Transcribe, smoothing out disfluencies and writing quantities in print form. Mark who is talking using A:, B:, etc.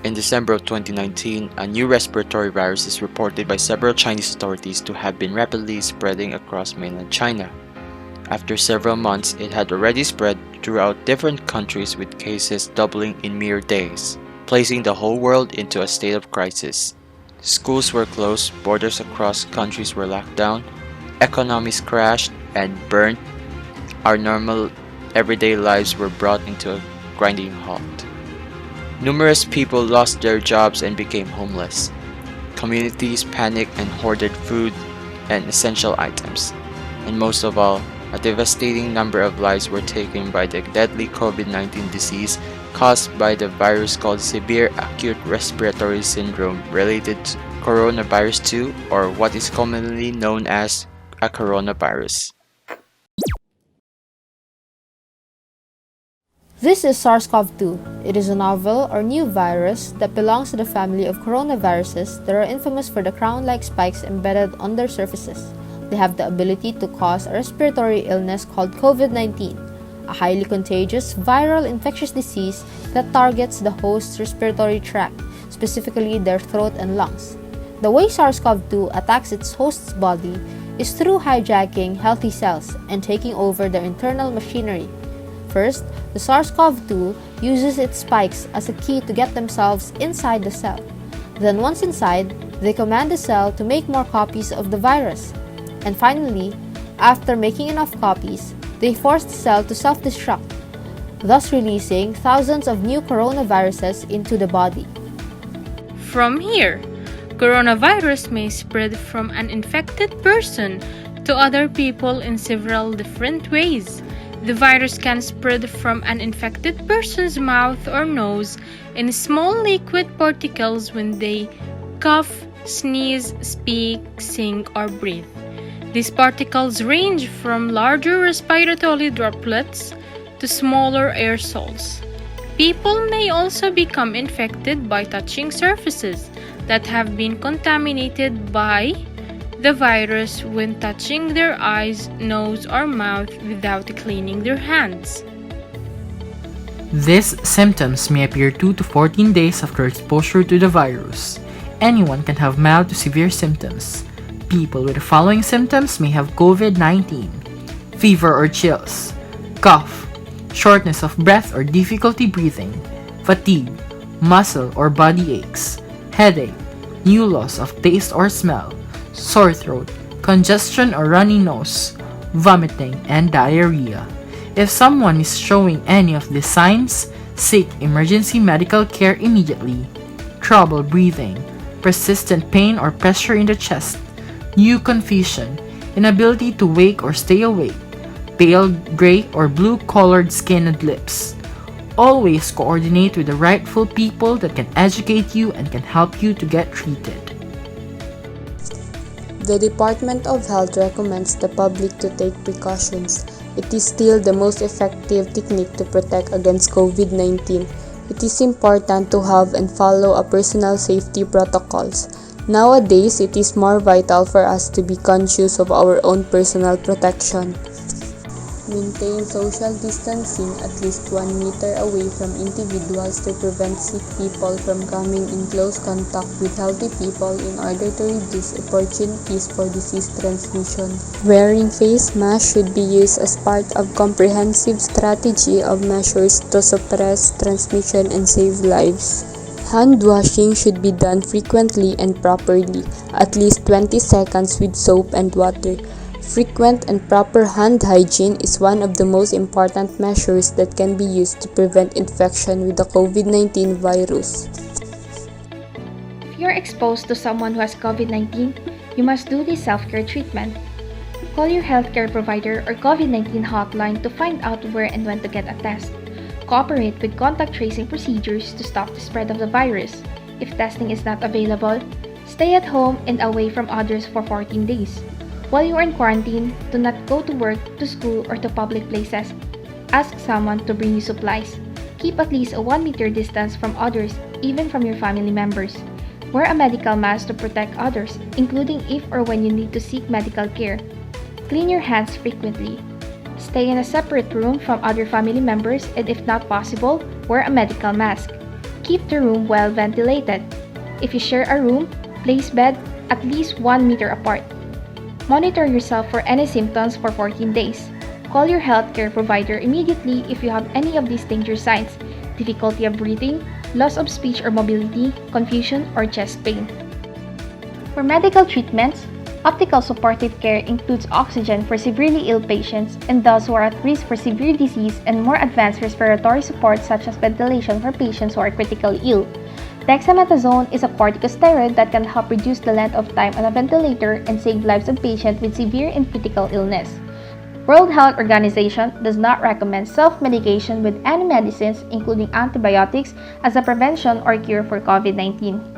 A: In December of 2019, a new respiratory virus is reported by several Chinese authorities to have been rapidly spreading across mainland China. After several months, it had already spread throughout different countries with cases doubling in mere days, placing the whole world into a state of crisis. Schools were closed, borders across countries were locked down, economies crashed and burned, our normal everyday lives were brought into a grinding halt. Numerous people lost their jobs and became homeless. Communities panicked and hoarded food and essential items. And most of all, a devastating number of lives were taken by the deadly COVID-19 disease caused by the virus called Severe Acute Respiratory Syndrome related to coronavirus 2, or what is commonly known as a coronavirus.
B: This is SARS-CoV-2. It is a novel or new virus that belongs to the family of coronaviruses that are infamous for the crown-like spikes embedded on their surfaces. They have the ability to cause a respiratory illness called COVID-19, a highly contagious viral infectious disease that targets the host's respiratory tract, specifically their throat and lungs. The way SARS-CoV-2 attacks its host's body is through hijacking healthy cells and taking over their internal machinery. First, the SARS-CoV-2 uses its spikes as a key to get themselves inside the cell. Then once inside, they command the cell to make more copies of the virus. And finally, after making enough copies, they force the cell to self-destruct, thus releasing thousands of new coronaviruses into the body.
C: From here, coronavirus may spread from an infected person to other people in several different ways. The virus can spread from an infected person's mouth or nose in small liquid particles when they cough, sneeze, speak, sing, or breathe. These particles range from larger respiratory droplets to smaller aerosols. People may also become infected by touching surfaces that have been contaminated by the virus when touching their eyes, nose, or mouth without cleaning their hands.
D: These symptoms may appear 2 to 14 days after exposure to the virus. Anyone can have mild to severe symptoms. People with the following symptoms may have COVID-19: fever or chills, cough, shortness of breath or difficulty breathing, fatigue, muscle or body aches, headache, new loss of taste or smell, sore throat, congestion or runny nose, vomiting, and diarrhea. If someone is showing any of these signs, seek emergency medical care immediately. Trouble breathing, persistent pain or pressure in the chest, new confusion, inability to wake or stay awake, pale gray or blue-colored skin and lips. Always coordinate with the rightful people that can educate you and can help you to get treated.
E: The Department of Health recommends the public to take precautions. It is still the most effective technique to protect against COVID-19. It is important to have and follow a personal safety protocols. Nowadays, it is more vital for us to be conscious of our own personal protection. Maintain social distancing at least 1 meter away from individuals to prevent sick people from coming in close contact with healthy people in order to reduce opportunities for disease transmission. Wearing face masks should be used as part of comprehensive strategy of measures to suppress transmission and save lives. Hand washing should be done frequently and properly, at least 20 seconds with soap and water. Frequent and proper hand hygiene is one of the most important measures that can be used to prevent infection with the COVID-19 virus.
F: If you're exposed to someone who has COVID-19, you must do this self-care treatment. Call your healthcare provider or COVID-19 hotline to find out where and when to get a test. Cooperate with contact tracing procedures to stop the spread of the virus. If testing is not available, stay at home and away from others for 14 days. While you are in quarantine, do not go to work, to school, or to public places. Ask someone to bring you supplies. Keep at least a 1 meter distance from others, even from your family members. Wear a medical mask to protect others, including if or when you need to seek medical care. Clean your hands frequently. Stay in a separate room from other family members, and if not possible, wear a medical mask. Keep the room well ventilated. If you share a room, place bed at least 1 meter apart. Monitor yourself for any symptoms for 14 days. Call your healthcare provider immediately if you have any of these danger signs: difficulty of breathing, loss of speech or mobility, confusion, or chest pain. For medical treatments, optical supportive care includes oxygen for severely ill patients and those who are at risk for severe disease and more advanced respiratory support such as ventilation for patients who are critically ill. Dexamethasone is a corticosteroid that can help reduce the length of time on a ventilator and save lives of patients with severe and critical illness. World Health Organization does not recommend self-medication with any medicines, including antibiotics, as a prevention or cure for COVID-19.